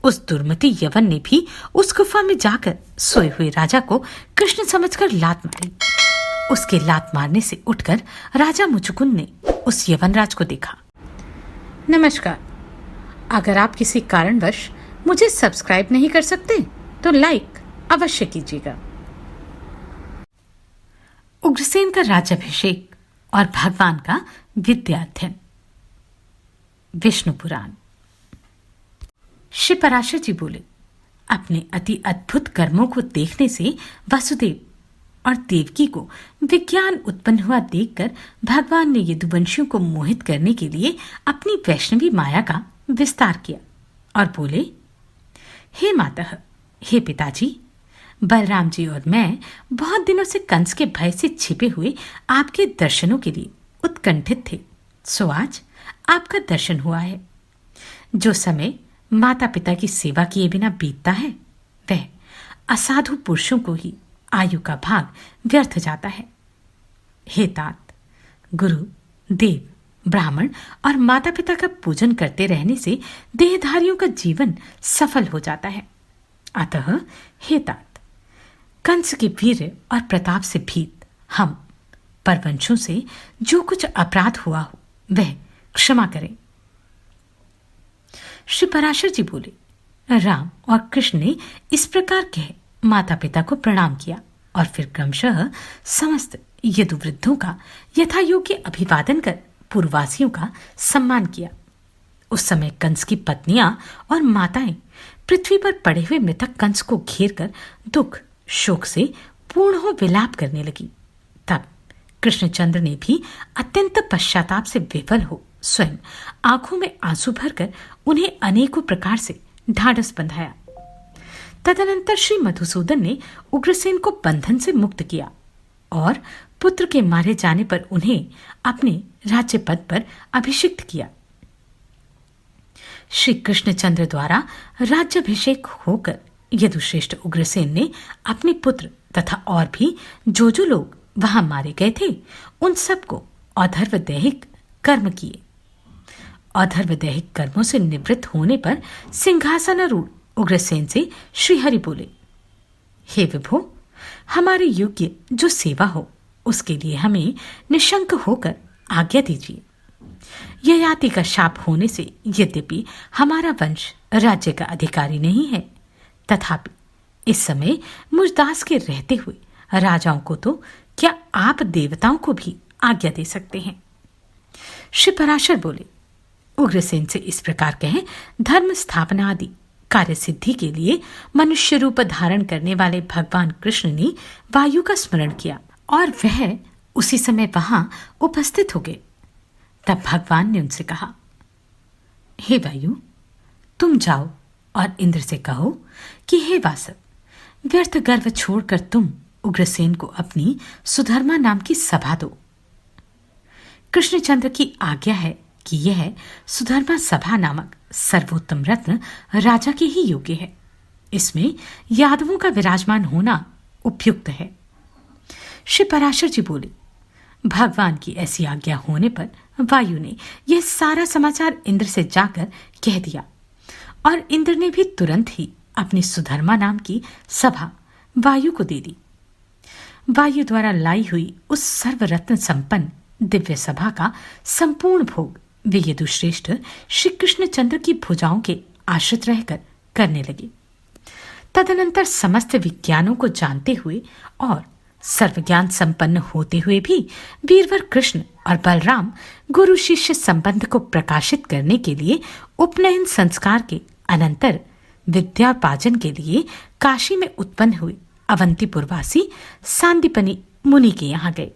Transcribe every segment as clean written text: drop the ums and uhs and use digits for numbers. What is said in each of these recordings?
उस दुर्मति यवन ने भी उस गुफा में जाकर सोए हुए राजा को कृष्ण समझकर लात मारी। उसके लात मारने से उठकर राजा मुचुकुंद ने उस यवनराज को देखा। नमस्कार। अगर आप किसी कारणवश मुझे सब्सक्राइब नहीं कर सकते तो लाइक अवश्य कीजिएगा। उग्रसेन का राज्याभिषेक और भगवान का विद्याध्ययन। विष्णु पुराण। श्री पराशर जी बोले, अपने अति अद्भुत कर्मों को देखने से वसुदेव और देवकी को विज्ञान उत्पन्न हुआ देखकर भगवान ने यदुवंशियों को मोहित करने के लिए अपनी वैष्णवी माया का विस्तार किया और बोले, हे मातः, हे पिताजी, बलराम जी और मैं बहुत दिनों से कंस के भय से छिपे हुए आपके दर्शनों के लिए उत्कंठित थे। सो आज आपका दर्शन हुआ है। जो समय माता पिता की सेवा किए बिना बीतता है, वह असाधु पुरुषों को ही आयु का भाग व्यर्थ जाता है। हे तात, गुरु, देव, ब्राह्मण और माता पिता का पूजन करते रहने से देहधारियों का जीवन सफल हो जाता है। अतः हे तात, कंस के वीर और प्रताप से भीत हम परवंशों से जो कुछ अपराध हुआ हो वह क्षमा करें। श्री पराशर जी बोले, राम और कृष्ण ने इस प्रकार कह माता पिता को प्रणाम किया और फिर क्रमशः समस्त यदुवृद्धों का यथा योग्य अभिवादन कर पूर्ववासियों का सम्मान किया। उस समय कंस की पत्नियां और माताएं पृथ्वी पर पड़े हुए मृतक कंस को घेर कर दुख शोक से पूर्ण हो विलाप करने लगी। तब कृष्णचंद्र ने भी अत्यंत पश्चाताप से विफल हो स्वयं आंखों में आंसू भरकर उन्हें अनेकों प्रकार से ढाढ़स बंधाया। तदनंतर श्री मधुसूदन ने उग्रसेन को बंधन से मुक्त किया और पुत्र के मारे जाने पर उन्हें अपने राज्य पद पर अभिषिक्त किया। श्री कृष्णचंद्र द्वारा राज्याभिषेक होकर यदुश्रेष्ठ उग्रसेन ने अपने पुत्र तथा और भी जो लोग वहां मारे गए थे उन सबको औधर्वदैहिक कर्म किए। औधर्वदैहिक कर्मों से निवृत्त होने पर सिंहासनारूढ़ उग्रसेन से श्रीहरि बोले, हे विभो, हमारे योग्य जो सेवा हो उसके लिए हमें निशंक होकर आज्ञा दीजिए। ययाति का शाप होने से यद्यपि हमारा वंश राज्य का अधिकारी नहीं है, तथापि इस समय मुझदास के रहते हुए राजाओं को तो क्या आप देवताओं को भी आज्ञा दे सकते हैं। श्री पराशर बोले, उग्रसेन से इस प्रकार कहें, धर्म स्थापना आदि कार्य सिद्धि के लिए मनुष्य रूप धारण करने वाले भगवान कृष्ण ने वायु का स्मरण किया और वह उसी समय वहां उपस्थित हो गए। तब भगवान ने उनसे कहा, हे वायु, तुम जाओ और इंद्र से कहो कि हे वासव, व्यर्थ गर्व छोड़कर तुम उग्रसेन को अपनी सुधर्मा नाम की सभा दो। कृष्णचंद्र की आज्ञा है कि यह सुधर्मा सभा नामक सर्वोत्तम रत्न राजा के ही योग्य है। इसमें यादवों का विराजमान होना उपयुक्त है। श्री पराशर जी बोले, भगवान की ऐसी आज्ञा होने पर वायु ने यह सारा समाचार इंद्र से जाकर कह दिया और इंद्र ने भी तुरंत ही अपनी सुधर्मा नाम की सभा वायु को दे दी। वायु द्वारा लाई हुई उस सर्वरत्न संपन्न दिव्य सभा का संपूर्ण भोग वे यदुश्रेष्ठ श्री कृष्णचंद्र की भुजाओं के आश्रित रहकर करने लगे। तदनंतर समस्त विज्ञानों को जानते हुए और सर्वज्ञान संपन्न होते हुए भी वीरवर कृष्ण और बलराम गुरु शिष्य संबंध को प्रकाशित करने के लिए उपनयन संस्कार के अनंतर विद्यापार्जन के लिए काशी में उत्पन्न हुए अवंतीपुरवासी सांदीपनि मुनि के यहाँ गए।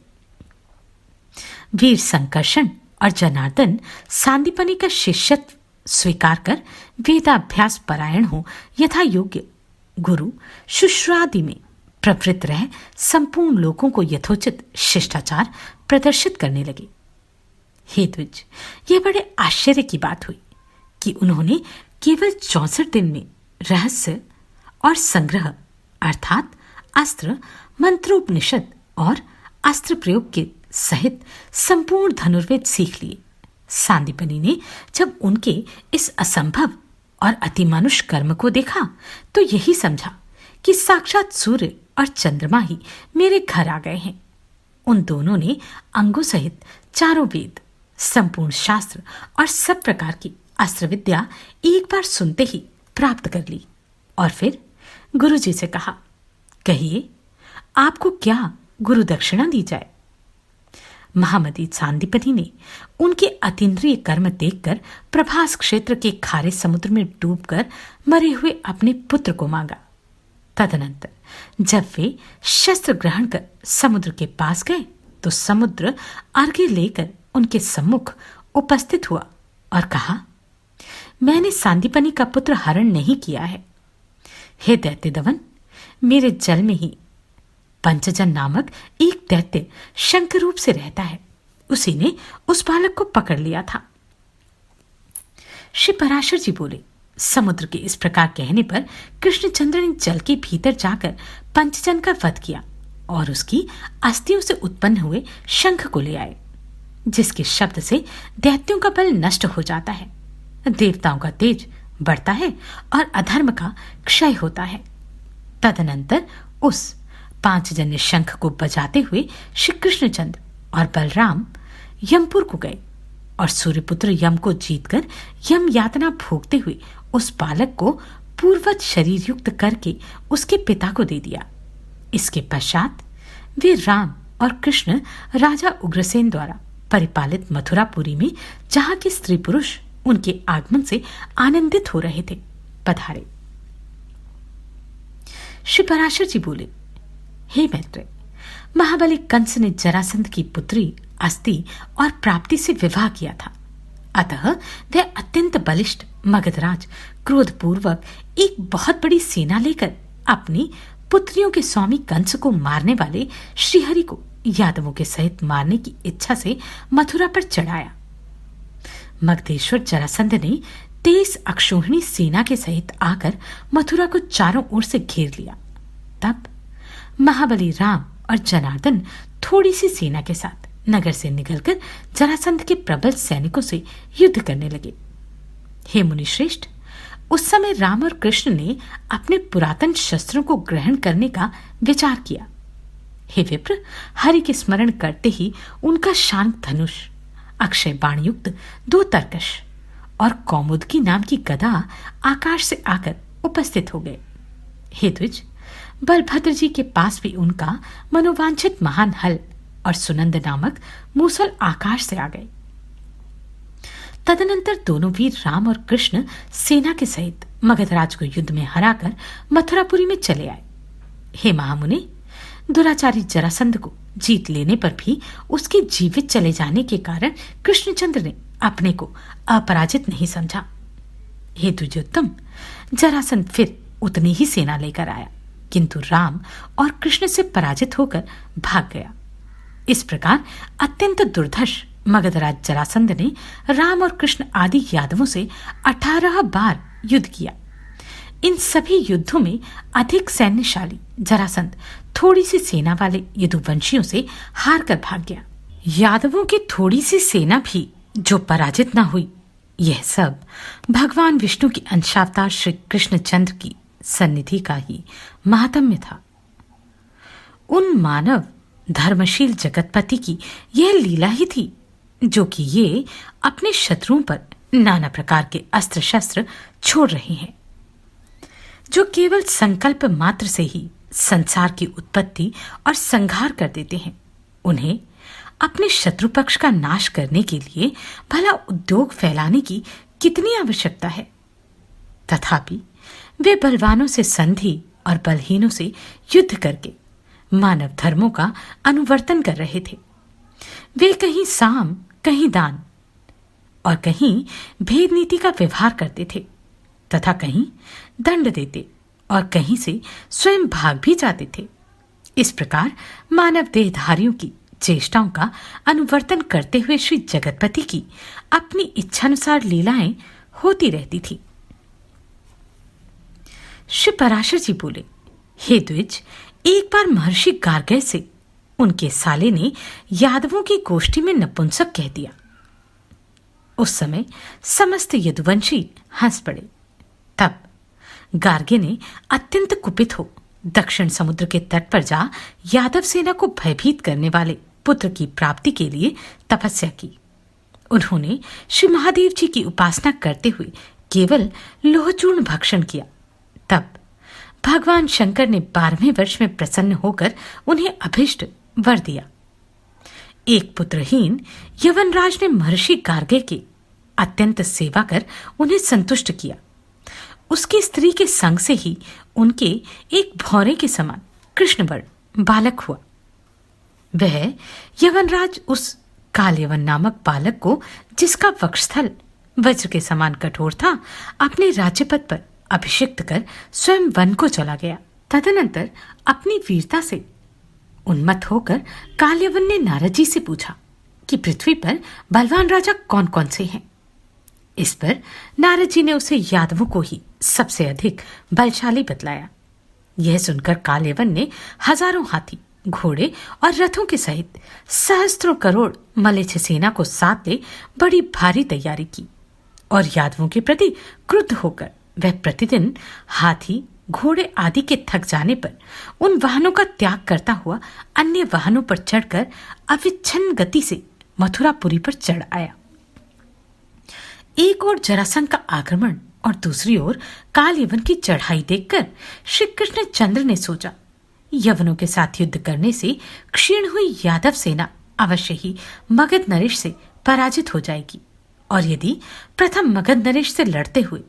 वीर संकर्षण और जनार्दन सांदीपनि का शिष्यत्व स्वीकार कर वेदाभ्यास परायण हो यथा योग्य गुरु शुश्रादि में प्रवृत्त रह संपूर्ण लोगों को यथोचित शिष्टाचार प्रदर्शित करने लगे। हे द्विज, यह बड़े आश्चर्य की बात हुई कि उन्होंने केवल 64 दिन में रहस्य और संग्रह अर्थात अस्त्र, मंत्रोपनिषद और अस्त्र प्रयोग के सहित संपूर्ण धनुर्वेद सीख लिए। सांदीपनि ने जब उनके इस असंभव और अतिमानुष कर्म को देखा तो यही समझा कि साक्षात सूर्य और चंद्रमा ही मेरे घर आ गए हैं। उन दोनों ने अंगों सहित चारों वेद, संपूर्ण शास्त्र और सब प्रकार की अस्त्र विद्या एक बार सुनते ही प्राप्त कर ली और फिर गुरुजी से कहा, कहिए आपको क्या गुरु दक्षिणा दी जाए। महामती सांदीपनि ने उनके अतीन्द्रिय कर्म देखकर प्रभास क्षेत्र के खारे समुद्र में डूबकर मरे हुए अपने पुत्र को मांगा। तदनंतर जब वे शस्त्र ग्रहण कर समुद्र के पास गए तो समुद्र अर्घ्य लेकर उनके सम्मुख उपस्थित हुआ और कहा, मैंने सांदीपनि का पुत्र हरण नहीं किया है। हे दैत्य दवन, मेरे जल में ही पंचजन नामक एक दैत्य शंकर रूप से रहता है, उसी ने उस बालक को पकड़ लिया था। श्री पराशर जी बोले, समुद्र के इस प्रकार कहने पर कृष्णचंद्र ने जल के भीतर जाकर पंचजन का वध किया और उसकी अस्थियों से उत्पन्न हुए शंख को ले आए, जिसके शब्द से दैत्यों का बल नष्ट हो जाता है, देवताओं का तेज बढ़ता है और अधर्म का क्षय होता है। तदनंतर उस पांचजन्य शंख को बजाते हुए श्री कृष्णचंद्र और बलराम यमपुर को गए और सूर्यपुत्र यम को जीतकर यम यातना भोगते हुए उस बालक को पूर्वज शरीर युक्त करके उसके पिता को दे दिया। इसके पश्चात वे राम और कृष्ण राजा उग्रसेन द्वारा परिपालित मथुरापुरी में, जहां के स्त्री पुरुष उनके आगमन से आनंदित हो रहे थे, पधारे। श्री पराशर जी बोले, हे मैत्रेय, महाबली कंस ने जरासंध की पुत्री अस्ति और प्राप्ति से विवाह किया था, अतः वह अत्यंत बलिष्ठ मगधराज क्रोधपूर्वक एक बहुत बड़ी सेना लेकर अपनी पुत्रियों के स्वामी कंस को मारने वाले श्रीहरि को यादवों के सहित मारने की इच्छा से मथुरा पर चढ़ाया। मगधेश्वर जरासंध ने 23 अक्षोहिणी सेना के सहित आकर मथुरा को चारों ओर से घेर लिया। तब महाबली राम और जनार्दन थोड़ी सी सेना के साथ नगर से निकलकर जरासंध के प्रबल सैनिकों से युद्ध करने लगे। हे मुनिश्रेष्ठ, उस समय राम और कृष्ण ने अपने पुरातन शस्त्रों को ग्रहण करने का विचार किया। हे विप्र, हरि के स्मरण करते ही उनका शांत धनुष, अक्षय बाण युक्त 2 तरकश और कौमुदकी नाम की गदा आकाश से आकर उपस्थित हो गए। हे द्विज, बलभद्र जी के पास भी उनका मनोवांछित महान हल और सुनंद नामक मूसल आकाश से आ गए। तदनंतर दोनों वीर राम और कृष्ण सेना के सहित मगधराज को युद्ध में हराकर मथुरापुरी में चले आए। हे महामुनि, दुराचारी जरासंध को जीत लेने पर भी उसके जीवित चले जाने के कारण कृष्णचंद्र ने अपने को अपराजित नहीं समझा। हे द्विजोत्तम, जरासंध फिर उतनी ही सेना लेकर आया, किंतु राम और कृष्ण से पराजित होकर भाग गया। इस प्रकार अत्यंत दुर्धर्ष मगधराज जरासंध ने राम और कृष्ण आदि यादवों से 18 बार युद्ध किया। इन सभी युद्धों में अधिक सैन्यशाली जरासंध थोड़ी सी सेना वाले यदुवंशियों से हार कर भाग गया। यादवों की थोड़ी सी सेना भी जो पराजित न हुई, यह सब भगवान विष्णु की अंशावतार श्री कृष्णचंद्र की सन्निधि का ही महात्म्य था। उन मानव धर्मशील जगतपति की यह लीला ही थी, जो कि ये अपने शत्रुओं पर नाना प्रकार के अस्त्र शस्त्र छोड़ रहे हैं, जो केवल संकल्प मात्र से ही संसार की उत्पत्ति और संहार कर देते हैं। उन्हें अपने शत्रु पक्ष का नाश करने के लिए भला उद्योग फैलाने की कितनी आवश्यकता है। तथापि वे बलवानों से संधि और बलहीनों से युद्ध करके मानव धर्मों का अनुवर्तन कर रहे थे। वे कहीं साम, कहीं दान और कहीं भेद नीति का व्यवहार करते थे तथा कहीं दंड देते और कहीं से स्वयं भाग भी जाते थे। इस प्रकार मानव देहधारियों की चेष्टाओं का अनुवर्तन करते हुए श्री जगतपति की अपनी इच्छानुसार लीलाएं होती रहती थी। श्री पराशर जी बोले, हे द्विज, एक बार महर्षि गार्गय से उनके साले ने यादवों की गोष्ठी में नपुंसक कह दिया। उस समय समस्त यदुवंशी हंस पड़े तब गार्गे ने अत्यंत कुपित हो दक्षिण समुद्र के तट पर जा यादव सेना को भयभीत करने वाले पुत्र की प्राप्ति के लिए तपस्या की। उन्होंने श्री महादेव जी की उपासना करते हुए केवल लोहचूर्ण भक्षण किया। तब भगवान शंकर ने 12वें वर्ष में प्रसन्न होकर उन्हें अभिष्ट वर दिया। एक पुत्रहीन यवनराज ने महर्षि गार्गे की अत्यंत सेवा कर उन्हें संतुष्ट किया। उसकी स्त्री के संग से ही उनके एक भौरे के समान कृष्णवर्ण बालक हुआ। वह यवनराज उस कालयवन नामक बालक को, जिसका वक्षस्थल वज्र के समान कठोर था, अपने राज्यपद पर अभिषिक्त कर स्वयं वन को चला गया। तदनंतर अपनी वीरता से उन्मत्त होकर कालयवन ने नारद जी से पूछा कि पृथ्वी पर बलवान राजा कौन कौन से हैं। इस पर नारद जी ने उसे यादवों को ही सबसे अधिक बलशाली बतलाया। यह सुनकर कालयवन ने हजारों हाथी, घोड़े और रथों के सहित सहस्त्रों करोड़ मलेच्छ सेना को साथ ले बड़ी भारी तैयारी की और यादवों के प्रति क्रुद्ध होकर वह प्रतिदिन हाथी, घोड़े आदि के थक जाने पर उन वाहनों का त्याग करता हुआ अन्य वाहनों पर चढ़कर अविच्छिन्न गति से मथुरापुरी पर चढ़ आया। एक ओर जरासंध का आक्रमण और दूसरी ओर कालयवन की चढ़ाई देखकर श्री कृष्ण चंद्र ने सोचा, यवनों के साथ युद्ध करने से क्षीण हुई यादव सेना अवश्य ही मगध नरेश से पराजित हो जाएगी और यदि प्रथम मगध नरेश से लड़ते हुए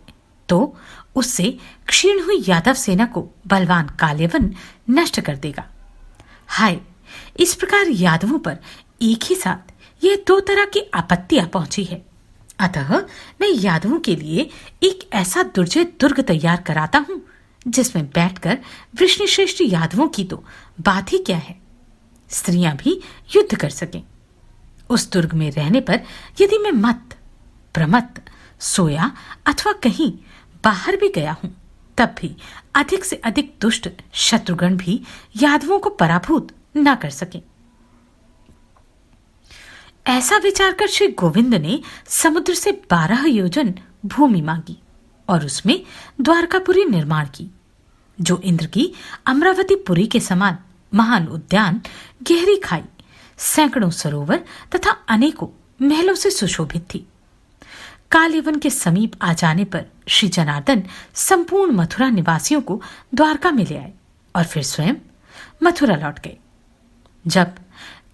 तो उससे क्षीण हुई यादव सेना को बलवान कालयवन नष्ट कर देगा। हाय, इस प्रकार यादवों पर एक ही साथ ये दो तरह की आपत्तियां पहुंची है। अतः मैं यादवों के लिए एक ऐसा दुर्जय दुर्ग तैयार कराता हूं जिसमें बैठकर वृष्णिश्रेष्ठ यादवों की तो बात ही क्या है, स्त्रियां भी युद्ध कर सकें। उस दुर्ग में रहने पर यदि मैं मत, प्रमत्त, सोया अथवा कहीं बाहर भी गया हूं, तब भी अधिक से अधिक दुष्ट शत्रुगण भी यादवों को पराभूत न कर सकें। ऐसा विचार कर श्री गोविंद ने समुद्र से 12 योजन भूमि मांगी और उसमें द्वारकापुरी निर्माण की, जो इंद्र की अमरावतीपुरी के समान महान उद्यान, गहरी खाई, सैकड़ों सरोवर तथा अनेकों महलों से सुशोभित थी। कालयवन के समीप आ जाने पर श्री जनार्दन संपूर्ण मथुरा निवासियों को द्वारका में ले आए और फिर स्वयं मथुरा लौट गए। जब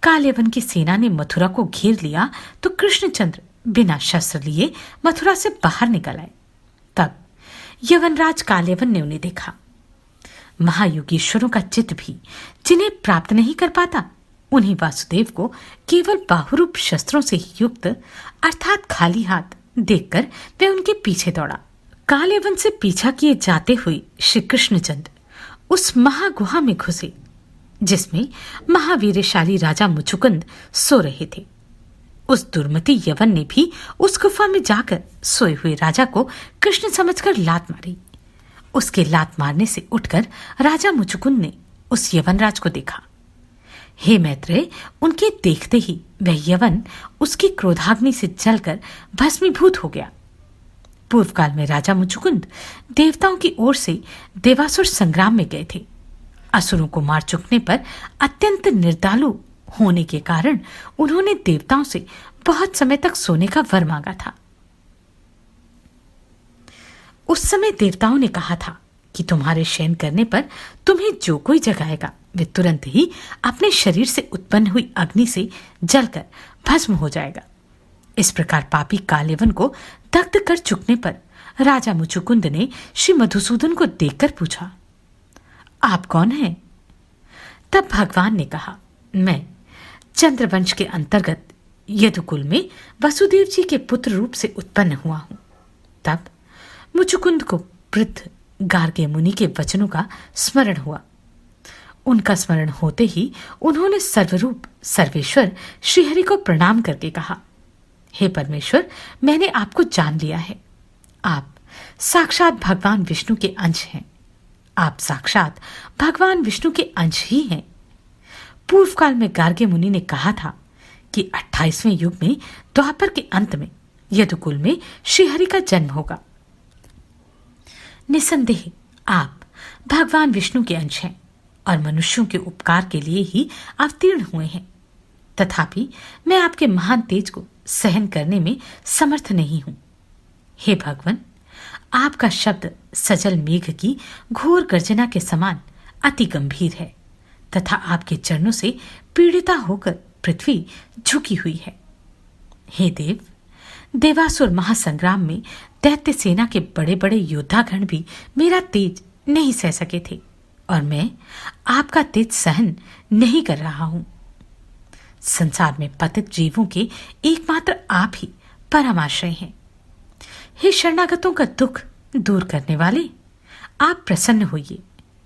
कालयवन की सेना ने मथुरा को घेर लिया तो कृष्णचंद्र बिना शस्त्र लिए मथुरा से बाहर निकल आए। तब यवनराज कालयवन ने उन्हें देखा। महायोगीश्वरों का चित्त भी जिन्हें प्राप्त नहीं कर पाता, उन्हीं वासुदेव को केवल बाहुरूप शस्त्रों से ही युक्त अर्थात खाली हाथ देखकर वे उनके पीछे दौड़ा। कालयवन से पीछा किए जाते हुए श्री कृष्णचंद्र उस महागुहा में घुसे जिसमें महावीरशाली राजा मुचुकुंद सो रहे थे। उस दुर्मति यवन ने भी उस गुफा में जाकर सोए हुए राजा को कृष्ण समझकर लात मारी। उसके लात मारने से उठकर राजा मुचुकुंद ने उस यवनराज को देखा। हे मैत्रेय, उनके देखते ही वह यवन उसकी क्रोधाग्नि से जलकर भस्मीभूत हो गया। पूर्व काल में राजा मुचुकुंद देवताओं की ओर से देवासुर संग्राम में गए थे। असुरों को मार चुकने पर अत्यंत निर्दयी होने के कारण उन्होंने देवताओं से बहुत समय तक सोने का वर मांगा था। उस समय देवताओं ने कहा था कि तुम्हारे शयन करने पर तुम्हें जो कोई जगाएगा वे तुरंत ही अपने शरीर से उत्पन्न हुई अग्नि से जलकर भस्म हो जाएगा। इस प्रकार पापी कालयवन को दग्ध कर चुकने पर राजा मुचुकुंद ने श्री मधुसूदन को देखकर पूछा, आप कौन हैं? तब भगवान ने कहा, मैं चंद्रवंश के अंतर्गत यदुकुल में वसुदेव जी के पुत्र रूप से उत्पन्न हुआ हूं। तब मुचुकुंद को वृद्ध गार्गे मुनि के वचनों का स्मरण हुआ। उनका स्मरण होते ही उन्होंने सर्वरूप सर्वेश्वर श्रीहरि को प्रणाम करके कहा, हे परमेश्वर, मैंने आपको जान लिया है। आप साक्षात भगवान विष्णु के अंश हैं। आप साक्षात भगवान विष्णु के अंश ही हैं। पूर्व काल में गार्गे मुनि ने कहा था कि 28वें युग में द्वापर के अंत में यदुकुल में श्रीहरि का जन्म होगा। निसंदेह आप भगवान विष्णु के अंश हैं और मनुष्यों के उपकार के लिए ही अवतीर्ण हुए हैं। तथापि मैं आपके महान तेज को सहन करने में समर्थ नहीं हूं। हे भगवान, आपका शब्द सजल मेघ की घोर गर्जना के समान अति गंभीर है तथा आपके चरणों से पीड़िता होकर पृथ्वी झुकी हुई है। हे देव, देवासुर महासंग्राम में दैत्य सेना के बड़े बड़े योद्धागण भी मेरा तेज नहीं सह सके थे और मैं आपका तेज सहन नहीं कर रहा हूं। संसार में पतित जीवों के एकमात्र आप ही परमाश्रय हैं। हे शरणागतों का दुख दूर करने वाले, आप प्रसन्न होइए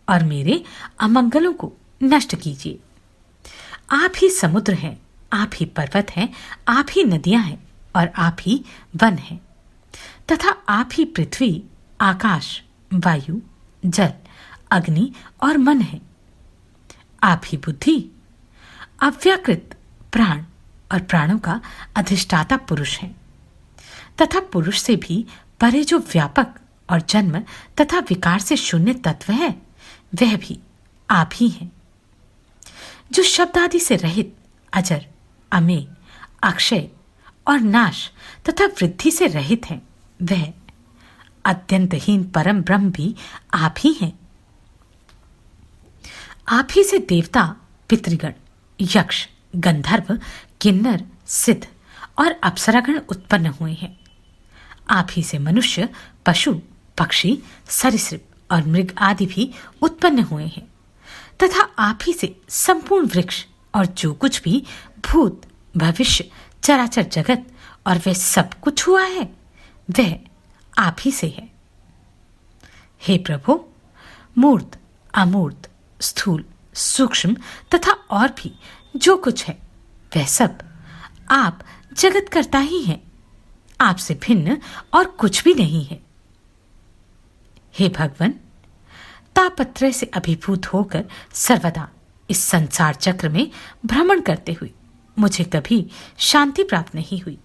और मेरे अमंगलों को नष्ट कीजिए। आप ही समुद्र हैं, आप ही पर्वत हैं, आप ही नदियां हैं और आप ही वन हैं तथा आप ही पृथ्वी, आकाश, वायु, जल, अग्नि और मन है। आप ही बुद्धि, अव्याकृत प्राण और प्राणों का अधिष्ठाता पुरुष है तथा पुरुष से भी परे जो व्यापक और जन्म तथा विकार से शून्य तत्व है, वह भी आप ही हैं। जो शब्द आदि से रहित, अजर, अमेय, अक्षय और नाश तथा वृद्धि से रहित हैं, वह अत्यंतहीन परम ब्रह्म भी आप ही हैं। आप ही से देवता, पितृगण, यक्ष, गंधर्व, किन्नर, सिद्ध और अप्सरागण उत्पन्न हुए हैं। आप ही से मनुष्य, पशु, पक्षी, सरीसृप और मृग आदि भी उत्पन्न हुए हैं तथा आप ही से संपूर्ण वृक्ष और जो कुछ भी भूत, भविष्य, चराचर जगत और वह सब कुछ हुआ है, वह आप ही से है। हे प्रभु, मूर्त, अमूर्त, स्थूल, सूक्ष्म तथा और भी जो कुछ है, वह सब आप जगत करता ही हैं। आपसे भिन्न और कुछ भी नहीं है। हे भगवान, तापत्रय से अभिभूत होकर सर्वदा इस संसार चक्र में भ्रमण करते हुए मुझे कभी शांति प्राप्त नहीं हुई।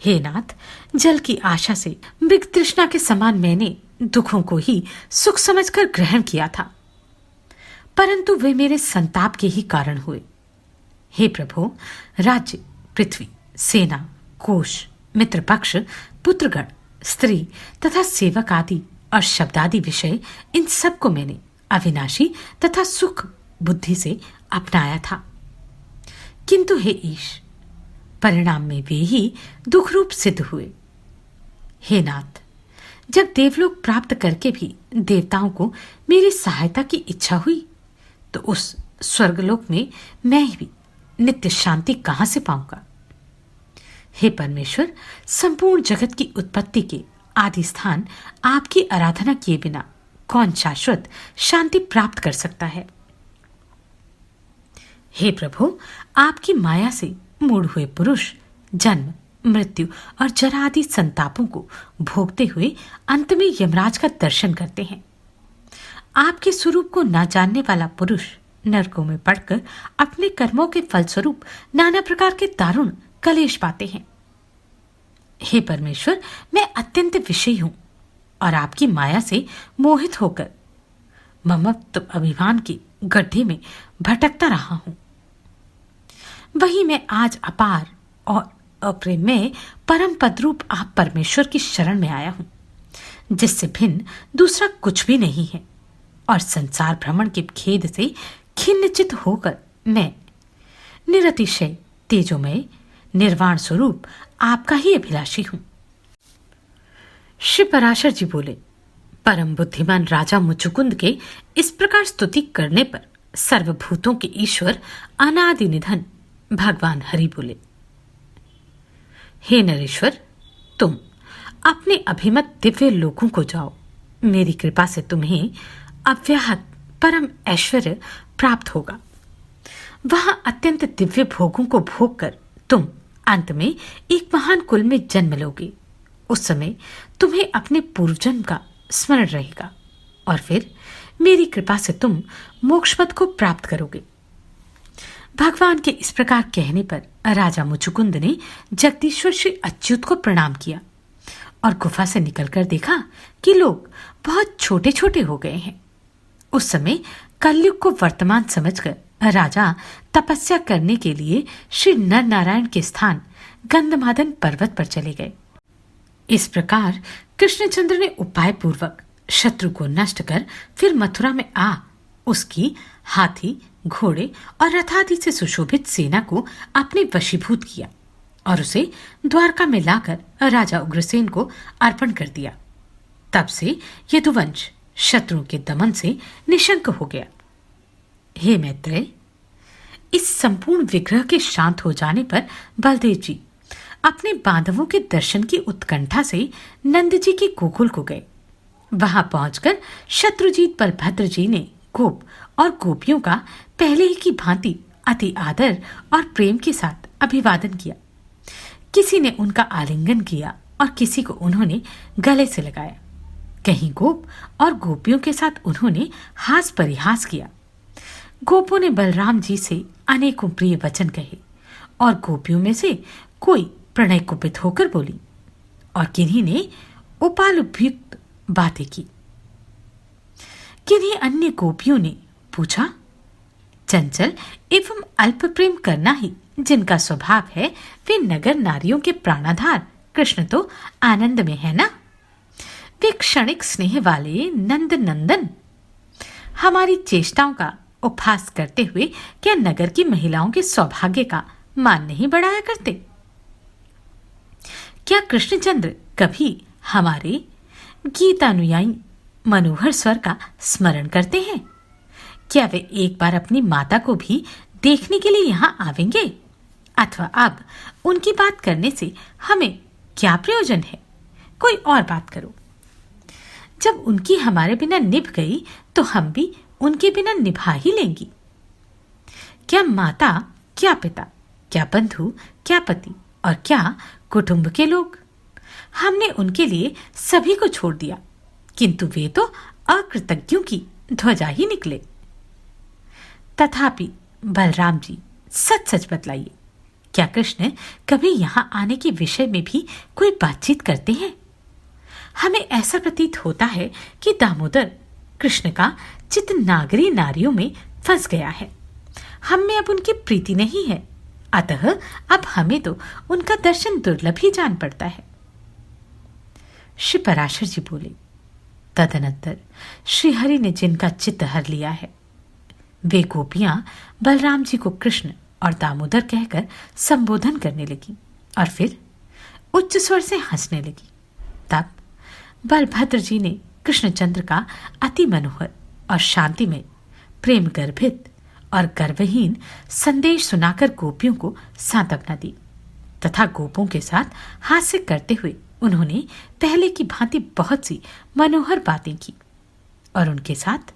हे नाथ, जल की आशा से मृग तृष्णा के समान मैंने दुखों को ही सुख समझकर ग्रहण किया था, परंतु वे मेरे संताप के ही कारण हुए। हे प्रभु, राज्य, पृथ्वी, सेना, कोश, मित्र पक्ष, पुत्रगण, स्त्री तथा सेवक आदि और शब्दादि विषय, इन सब को मैंने अविनाशी तथा सुख बुद्धि से अपनाया था, किंतु हे ईश, परिणाम में वे ही दुख रूप सिद्ध हुए। हे नाथ, जब देवलोक प्राप्त करके भी देवताओं को मेरी सहायता की इच्छा हुई, तो उस स्वर्गलोक में मैं भी नित्य शांति कहां से पाऊंगा। हे परमेश्वर, संपूर्ण जगत की उत्पत्ति के आदि स्थान आपकी आराधना किए बिना कौन शाश्वत शांति प्राप्त कर सकता है। हे प्रभु, आपकी माया से मूढ़ हुए पुरुष जन्म, मृत्यु और जरा आदि संतापों को भोगते हुए अंत में यमराज का दर्शन करते हैं। आपके स्वरूप को न जानने वाला पुरुष नरकों में पड़कर अपने कर्मों के फलस्वरूप नाना प्रकार के दारुण कलेश पाते हैं। हे परमेश्वर, मैं अत्यंत विषयी हूं और आपकी माया से मोहित होकर ममत्व अभिमान के गड्ढे में भटकता रहा हूं। वही मैं आज अपार और अप्रेमय परम पदरूप आप परमेश्वर की शरण में आया हूं, जिससे भिन्न दूसरा कुछ भी नहीं है, और संसार भ्रमण के खेद से खिन्नचित होकर मैं निरतिशय तेजोमय निर्वाण स्वरूप आपका ही अभिलाषी हूं। श्री पराशर जी बोले, परम बुद्धिमान राजा मुचुकुंद के इस प्रकार स्तुति करने पर सर्वभूतों के ईश्वर अनादि निधन भगवान हरि बोले, हे नरेश्वर, तुम अपने अभिमत दिव्य लोकों को जाओ। मेरी कृपा से तुम्हें अव्याहत परम ऐश्वर्य प्राप्त होगा। वहां अत्यंत दिव्य भोगों को भोग कर तुम अंत में एक महान कुल में जन्म लोगे। उस समय तुम्हें अपने पूर्वजन्म का स्मरण रहेगा और फिर मेरी कृपा से तुम मोक्षपद को प्राप्त करोगे। भगवान के इस प्रकार कहने पर राजा मुचुकुंद ने जगदीश्वर श्री अच्युत को प्रणाम किया और गुफा से निकलकर देखा कि लोग बहुत छोटे छोटे हो गए हैं। उस समय कलयुग को वर्तमान समझकर राजा तपस्या करने के लिए श्री नर नारायण के स्थान गंधमादन पर्वत पर चले गए। इस प्रकार कृष्णचंद्र ने उपाय पूर्वक शत्रु को नष्ट कर फिर मथुरा में आ उसकी हाथी, घोड़े और रथादि से सुशोभित सेना को अपने वशीभूत किया और उसे द्वारका में लाकर राजा उग्रसेन को अर्पण कर दिया। तब से यदुवंश शत्रुओं के दमन से निशंक हो गया। हे मैत्रेय, इस संपूर्ण विग्रह के शांत हो जाने पर बलदेव जी अपने बांधवों के दर्शन की उत्कंठा से नंद जी के गोकुल को गए। वहां पहुंचकर शत्रुजीत बलभद्र जी ने गोप और गोपियों का पहले ही की भांति अति आदर और प्रेम के साथ अभिवादन किया। किसी ने उनका आलिंगन किया और किसी को उन्होंने गले से लगाया। कहीं गोप और गोपियों के साथ उन्होंने हास परिहास किया। गोपों ने बलराम जी से अनेकों प्रिय वचन कहे और गोपियों में से कोई प्रणय कुपित होकर बोली और किन्हीं ने उपालुपयुक्त बातें की। किन्हीं अन्य गोपियों ने पूछा, चंचल एवं अल्प प्रेम करना ही जिनका स्वभाव है वे नगर नारियों के प्राणाधार कृष्ण तो आनंद में है ना? वे क्षणिक स्नेह वाले नंद नंदन हमारी चेष्टाओं का उपहास करते हुए क्या नगर की महिलाओं के सौभाग्य का मान नहीं बढ़ाया करते? क्या कृष्णचंद्र कभी हमारे गीतानुयायी मनोहर स्वर का स्मरण करते हैं? क्या वे एक बार अपनी माता को भी देखने के लिए यहाँ आवेंगे? अथवा अब उनकी बात करने से हमें क्या प्रयोजन है? कोई और बात करो। जब उनकी हमारे बिना निभ गई तो हम भी उनके बिना निभा ही लेंगी। क्या माता, क्या पिता, क्या बंधु, क्या पति और क्या कुटुंब के लोग, हमने उनके लिए सभी को छोड़ दिया, किंतु वे तो अकृतज्ञों की ध्वजा ही निकले। तथापि बलराम जी सच सच बतलाइए, क्या कृष्ण कभी यहां आने के विषय में भी कोई बातचीत करते हैं? हमें ऐसा प्रतीत होता है कि दामोदर कृष्ण का चित्त नागरी नारियों में फंस गया है। हम में अब उनकी प्रीति नहीं है, अतः अब हमें तो उनका दर्शन दुर्लभ ही जान पड़ता है। श्री पराशर जी बोले, तदनंतर श्रीहरि ने जिनका चित्त हर लिया है वे गोपियां बलराम जी को कृष्ण और दामोदर कहकर संबोधन करने लगी और फिर उच्च स्वर से हंसने लगी। तब बलभद्र जी ने कृष्णचंद्र का अति मनोहर और शांतिमय, प्रेम गर्भित और गर्वहीन संदेश सुनाकर गोपियों को सांत्वना दी तथा गोपों के साथ हास्य करते हुए उन्होंने पहले की भांति बहुत सी मनोहर बातें की और उनके साथ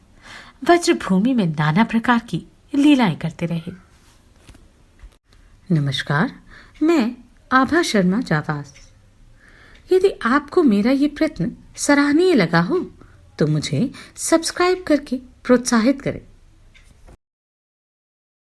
वज्रभूमि में नाना प्रकार की लीलाएं करते रहे। नमस्कार, मैं आभा शर्मा जावास। यदि आपको मेरा ये प्रयत्न सराहनीय लगा हो तो मुझे सब्सक्राइब करके प्रोत्साहित करें